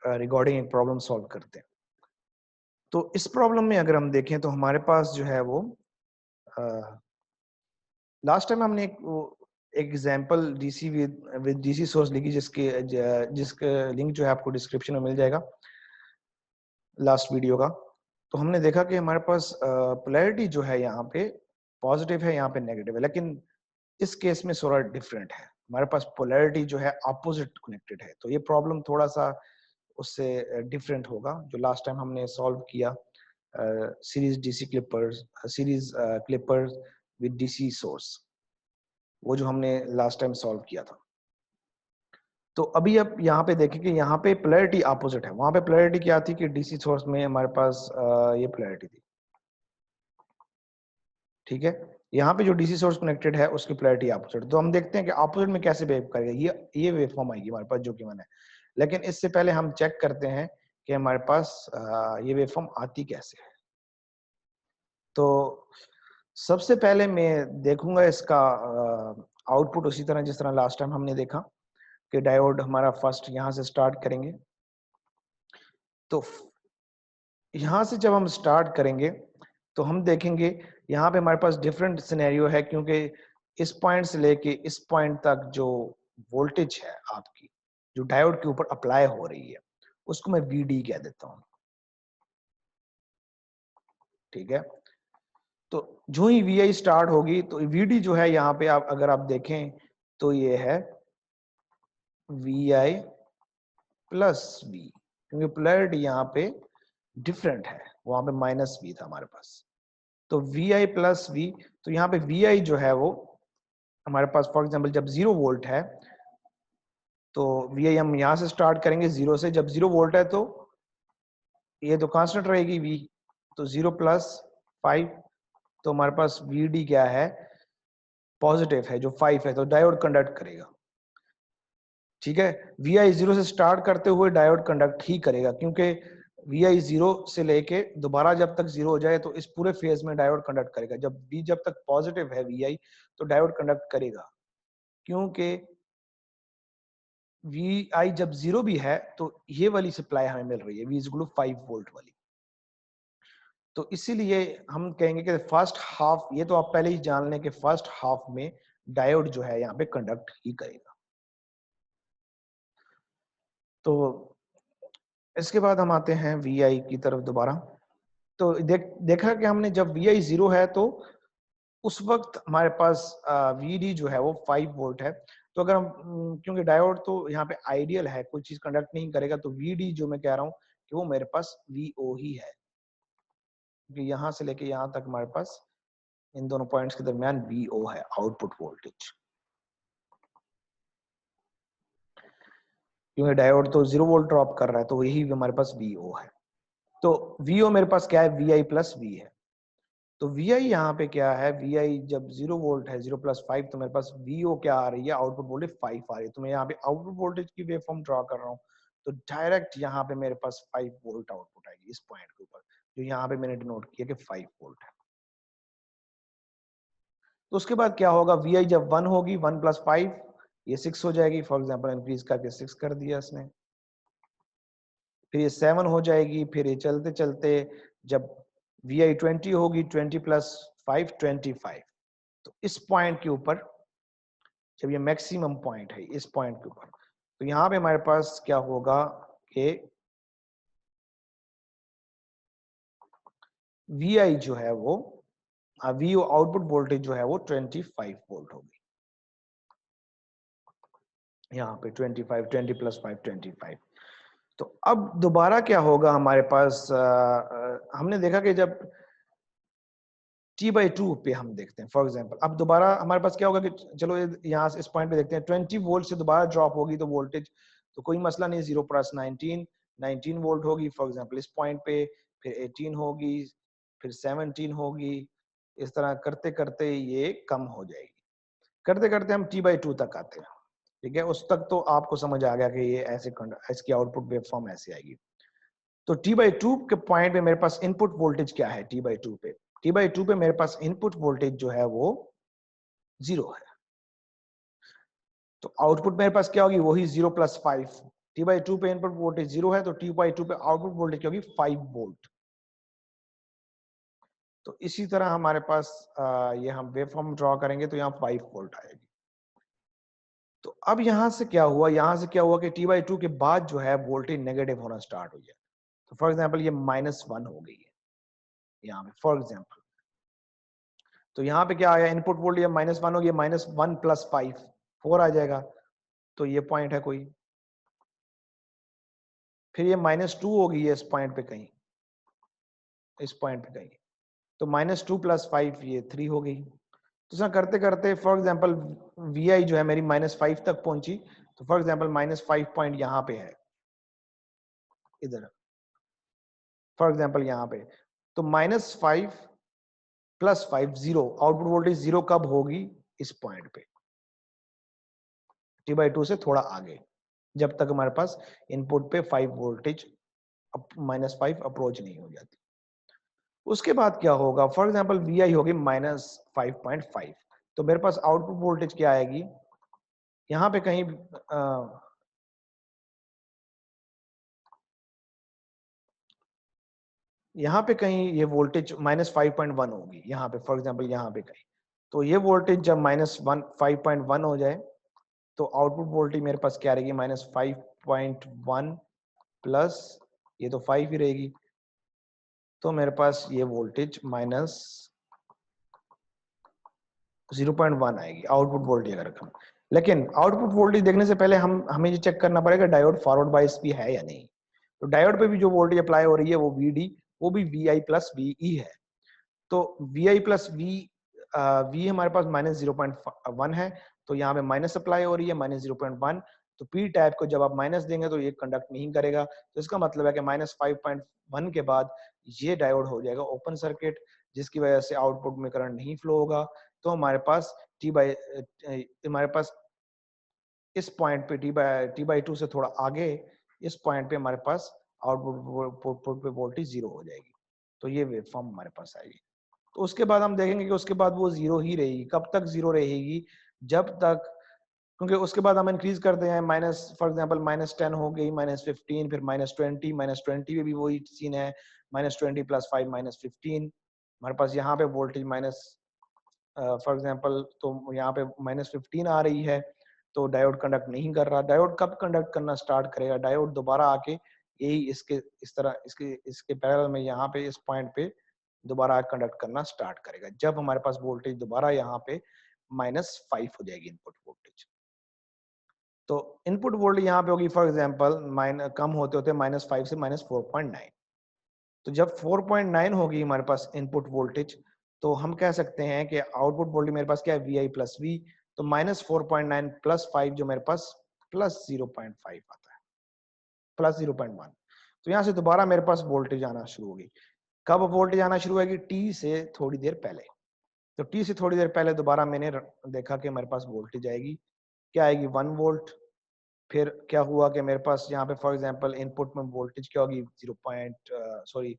Regarding एक problem solve करते हैं। तो इस प्रॉब्लम में अगर हम देखें तो हमारे पास जो है वो लास्ट टाइम हमने एक example DC with DC source लिखी जिसके लिंक जो है आपको डिस्क्रिप्शन में मिल जाएगा लास्ट वीडियो का। तो हमने देखा कि हमारे पास पोलैरिटी जो है यहाँ पे पॉजिटिव है, यहाँ पे नेगेटिव है, लेकिन इस केस में थोड़ा डिफरेंट है। हमारे पास पोलैरिटी जो है अपोजिट कनेक्टेड है, तो ये प्रॉब्लम थोड़ा सा उससे डिफरेंट होगा जो लास्ट टाइम हमने सॉल्व किया series DC Clippers, series Clippers with DC source, वो जो हमने लास्ट टाइम सॉल्व किया था। तो अभी अब यहाँ पे देखें कि यहाँ पे पोलैरिटी अपोजिट है। वहां पे पोलैरिटी क्या थी कि डीसी सोर्स में हमारे पास ये पोलैरिटी थी, ठीक है। यहाँ पे जो डीसी सोर्स कनेक्टेड है उसकी पोलैरिटी अपोजिट। तो हम देखते हैं कि अपोजिट में कैसे बिहेव करेगा। ये वेवफॉर्म आएगी हमारे पास जो कि मैंने, लेकिन इससे पहले हम चेक करते हैं कि हमारे पास ये वेवफॉर्म आती कैसे है। तो सबसे पहले मैं देखूंगा इसका आउटपुट उसी तरह जिस तरह लास्ट टाइम हमने देखा कि डायोड हमारा फर्स्ट यहाँ से स्टार्ट करेंगे। तो यहाँ से जब हम स्टार्ट करेंगे तो हम देखेंगे यहाँ पे हमारे पास डिफरेंट सिनेरियो है, क्योंकि इस पॉइंट से लेके इस पॉइंट तक जो वोल्टेज है आपकी जो डायोड के ऊपर अप्लाई हो रही है उसको मैं VD कह देता हूँ, ठीक है। तो जो ही VI स्टार्ट होगी तो VD जो है यहाँ पे आप अगर आप देखें तो ये है VI प्लस V, क्योंकि पोलैरिटी यहाँ पे डिफरेंट है, वहां पे -V था हमारे पास। तो VI प्लस V, तो यहाँ पे VI जो है वो हमारे पास फॉर एग्जांपल जब 0 वोल्ट है तो VI हम यहाँ से स्टार्ट करेंगे 0 से। जब 0 वोल्ट है तो ये तो कांस्टेंट रहेगी V, तो 0 प्लस 5, तो हमारे पास VD क्या है, पॉजिटिव है जो 5 है, तो डायोड कंडक्ट करेगा, ठीक है। VI 0 से स्टार्ट करते हुए डायोड कंडक्ट ही करेगा, क्योंकि VI 0 से लेके दोबारा जब तक 0 हो जाए तो इस पूरे फेज में डायोड कंडक्ट करेगा। जब तक पॉजिटिव है VI तो डायोड कंडक्ट करेगा, क्योंकि VI जब 0 भी है तो ये वाली सप्लाई हमें मिल रही है V = 5 वोल्ट वाली। तो इसीलिए हम कहेंगे कि फर्स्ट हाफ, ये तो आप पहले ही जान लें कि फर्स्ट हाफ में डायोड जो है यहाँ पे कंडक्ट ही करेगा। तो इसके बाद हम आते हैं VI की तरफ दोबारा। तो देखा कि हमने जब VI 0 है तो उस वक्त हमारे पास VD जो है वो 5 वोल्ट है। तो अगर हम क्योंकि डायोड तो यहाँ पे आइडियल है, कोई चीज कंडक्ट नहीं करेगा, तो VD जो मैं कह रहा हूँ कि वो मेरे पास VO ही है, क्योंकि यहाँ से लेके यहाँ तक हमारे पास इन दोनों पॉइंट्स के दरमियान VO है, आउटपुट वोल्टेज। क्योंकि डायोड तो 0 वोल्ट ड्रॉप कर रहा है तो यही हमारे पास VO है। तो VO मेरे पास क्या है, VI प्लस V है। तो VI यहाँ पे क्या है, VI जब 0 वोल्ट है 0 प्लस 5, तो मेरे पास VO क्या आ रही है, आउटपुट वोल्टेज 5 आ रही है। तो मैं यहाँ पे आउटपुट वोल्टेज की वेवफॉर्म ड्रॉ कर रहा हूँ, तो डायरेक्ट यहाँ पे मेरे पास 5 वोल्ट आउटपुट आएगी इस पॉइंट के ऊपर, जो यहाँ पे मैंने डिनोट किया कि 5 वोल्ट है। तो उसके बाद क्या होगा, VI जब 1 होगी, 1 प्लस 5 ये 6 हो जाएगी, फॉर एग्जाम्पल इंक्रीज करके 6 कर दिया इसने। फिर ये 7 हो जाएगी, फिर ये चलते चलते जब VI 20 होगी, 20 प्लस 5 25। तो इस पॉइंट के ऊपर जब ये मैक्सिमम पॉइंट है इस पॉइंट के ऊपर, तो यहाँ पे हमारे पास क्या होगा कि VI जो है वो VO आउटपुट वोल्टेज जो है वो 25 वोल्ट होगी। यहाँ पे 25, 20 प्लस 5 25। तो अब दोबारा क्या होगा हमारे पास, हमने देखा कि जब T/2 पे हम देखते हैं फॉर एग्जांपल, अब दोबारा हमारे पास क्या होगा कि चलो यहाँ से इस पॉइंट पे देखते हैं, 20 वोल्ट से दोबारा ड्रॉप होगी तो वोल्टेज तो कोई मसला नहीं, 0 प्लस 19 वोल्ट होगी फॉर एग्जांपल इस पॉइंट पे, फिर 18 होगी, फिर 17 होगी, इस तरह करते करते ये कम हो जाएगी। करते करते हम T/2 तक आते हैं, ठीक है। उस तक तो आपको समझ आ गया कि ये ऐसे इसकी आउटपुट वेवफॉर्म ऐसे आएगी। तो T/2 के पॉइंट पे मेरे पास इनपुट वोल्टेज क्या है, T/2 पे, T/2 पे मेरे पास इनपुट वोल्टेज जो है वो 0 है। तो आउटपुट मेरे पास क्या होगी, वही 0 प्लस 5 T/2 पे इनपुट वोल्टेज 0 है, तो T/2 पे आउटपुट वोल्टेज क्या होगी 5 वोल्ट। तो इसी तरह हमारे पास ये हम वेवफॉर्म ड्रॉ करेंगे तो यहाँ 5 वोल्ट आएगी। तो अब यहाँ से क्या हुआ, यहाँ से क्या हुआ कि T/2 के बाद जो है वोल्टेज नेगेटिव होना स्टार्ट हुई है। तो फॉर एग्जाम्पल ये -1 हो गई है यहाँ पे फॉर एग्जाम्पल। तो यहाँ पे क्या आया, इनपुट वोल्टेज -1 हो गया, -1 + 5 4 आ जाएगा। तो ये पॉइंट है कोई। फिर ये -2 हो गई है इस पॉइंट पे कहीं, इस पॉइंट पे कहीं। तो -2 + 5 ये 3 हो गई। तो ऐसा करते करते फॉर एग्जाम्पल Vi जो है मेरी -5 तक पहुंची। तो फॉर एग्जाम्पल -5 पॉइंट यहाँ पे है, इधर फॉर एग्जाम्पल यहाँ पे। तो -5 + 5 0, आउटपुट वोल्टेज 0 कब होगी, इस पॉइंट पे T/2 से थोड़ा आगे, जब तक हमारे पास इनपुट पे 5 वोल्टेज -5 अप्रोच नहीं हो जाती। उसके बाद क्या होगा, फॉर एग्जाम्पल Vi होगी -5.5। तो मेरे पास आउटपुट वोल्टेज क्या आएगी, यहाँ पे कहीं यहाँ पे कहीं ये वोल्टेज -5.1 होगी, यहाँ पे फॉर एग्जाम्पल यहाँ पे कहीं। तो ये वोल्टेज जब -5.1 हो जाए तो आउटपुट वोल्टेज मेरे पास क्या रहेगी, -5.1 प्लस ये तो 5 ही रहेगी। तो मेरे पास ये वोल्टेज -0.1 आएगी आउटपुट वोल्टेज अगर रखा। लेकिन आउटपुट वोल्टेज देखने से पहले हमें ये चेक करना पड़ेगा डायोड फॉरवर्ड बायस भी है या नहीं। तो डायोड पे भी जो वोल्टेज अप्लाई हो रही है वो VD, वो भी VI + VE है। तो VI + V हमारे पास -0.1 है, तो यहाँ पे माइनस अप्लाई हो रही है -0.1। तो P टाइप को जब आप माइनस देंगे तो ये कंडक्ट नहीं करेगा। तो इसका मतलब है कि -5.1 के बाद ये डायोड हो जाएगा ओपन सर्किट, जिसकी वजह से आउटपुट में करंट नहीं फ्लो होगा। तो हमारे पास हमारे पास इस पॉइंट पे T/2 से थोड़ा आगे इस पॉइंट पे हमारे पास आउटपुट पे वोल्टेज 0 हो जाएगी। तो ये वेवफॉर्म हमारे पास आएगी। तो उसके बाद हम देखेंगे कि उसके बाद वो 0 ही रहेगी। कब तक 0 रहेगी, जब तक, क्योंकि उसके बाद हम इंक्रीज करते हैं माइनस, फॉर एग्जांपल -10 हो गई, -15, फिर -20, -20 में भी वही सीन है, -20 + 5 -15। हमारे पास यहाँ पे वोल्टेज माइनस, फॉर एग्जांपल तो यहाँ पे -15 आ रही है। तो डायोड कंडक्ट नहीं कर रहा। डायोड कब कंडक्ट करना स्टार्ट करेगा, डायोड दोबारा आके यही इसके इस तरह इसके पैरेलल में यहाँ पे इस पॉइंट पे दोबारा कंडक्ट करना स्टार्ट करेगा, जब हमारे पास वोल्टेज दोबारा यहाँ पे -5 हो जाएगी इनपुट वोल्टेज। तो इनपुट वोल्टेज यहाँ पे होगी फॉर एग्जांपल कम होते होते -5 से -4.9। तो जब 4.9 होगी हमारे पास इनपुट वोल्टेज, तो हम कह सकते हैं कि आउटपुट वोल्टेज मेरे पास क्या है, Vi + V। तो -4.9 + 5 जो मेरे पास +0.5 आता है, +0.1। तो यहाँ से दोबारा मेरे पास वोल्टेज आना शुरू होगी। कब वोल्टेज आना शुरू होगी, T से थोड़ी देर पहले। तो T से थोड़ी देर पहले दोबारा मैंने देखा कि मेरे पास वोल्टेज आएगी, क्या आएगी, 1 वोल्ट। फिर क्या हुआ कि मेरे पास यहाँ पे फॉर एग्जांपल इनपुट में वोल्टेज क्या होगी, 0.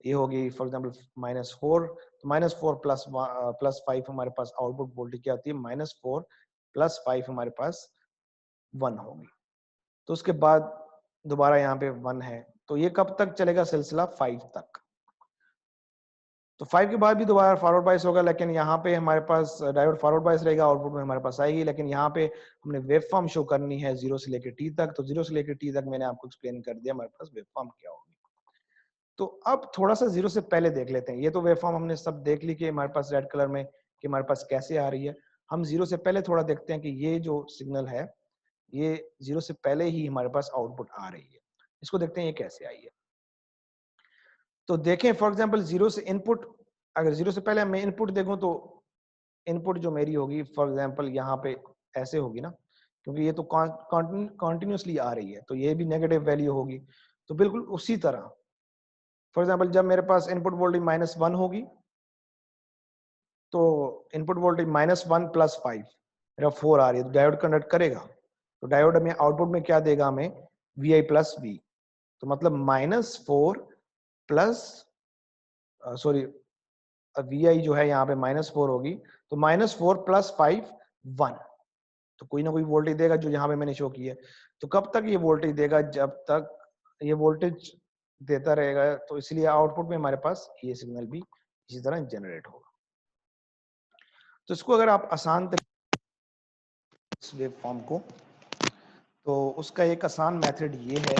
ये होगी फॉर एग्जांपल -4। तो -4 + 5 हमारे पास आउटपुट वोल्टेज क्या आती है, -4 + 5 हमारे पास 1 होगी। तो उसके बाद दोबारा यहाँ पे 1 है। तो ये कब तक चलेगा सिलसिला, 5 तक। तो 5 के बाद भी दोबारा फॉरवर्ड बायस होगा, लेकिन यहाँ पे हमारे पास डायोड फॉरवर्ड बायस रहेगा, आउटपुट में हमारे पास आएगी। लेकिन यहाँ पे हमने वेवफॉर्म शो करनी है 0 से लेकर T तक। तो 0 से लेकर T तक मैंने आपको एक्सप्लेन कर दिया हमारे पास वेवफॉर्म क्या होगी। तो अब थोड़ा सा 0 से पहले देख लेते हैं। ये तो वेवफॉर्म हमने सब देख ली कि हमारे पास रेड कलर में कि हमारे पास कैसे आ रही है। हम 0 से पहले थोड़ा देखते हैं कि ये जो सिग्नल है, ये 0 से पहले ही हमारे पास आउटपुट आ रही है। इसको देखते हैं ये कैसे आई है। तो देखें फॉर एग्जांपल 0 से इनपुट, अगर 0 से पहले मैं इनपुट देखूं तो इनपुट जो मेरी होगी फॉर एग्जांपल यहाँ पे ऐसे होगी ना, क्योंकि ये तो कॉन्टिन्यूसली आ रही है, तो ये भी नेगेटिव वैल्यू होगी। तो बिल्कुल उसी तरह फॉर एग्जांपल जब मेरे पास इनपुट वोल्टेज -1 होगी, तो इनपुट वोल्टेज -1 + 5 मेरा 4 आ रही है, तो डायोड कंडक्ट करेगा। तो डायोड में आउटपुट में क्या देगा हमें, Vi + V। तो मतलब -4 प्लस, सॉरी, Vi जो है यहाँ पे -4 होगी। तो -4 + 5 1। तो कोई ना कोई वोल्टेज देगा जो यहाँ पे मैंने शो की है। तो कब तक ये वोल्टेज देगा? जब तक ये वोल्टेज देता रहेगा, तो इसलिए आउटपुट में हमारे पास ये सिग्नल भी इसी तरह जनरेट होगा। तो इसको अगर आप आसान इस वेव फॉर्म को, तो उसका एक आसान मेथड ये है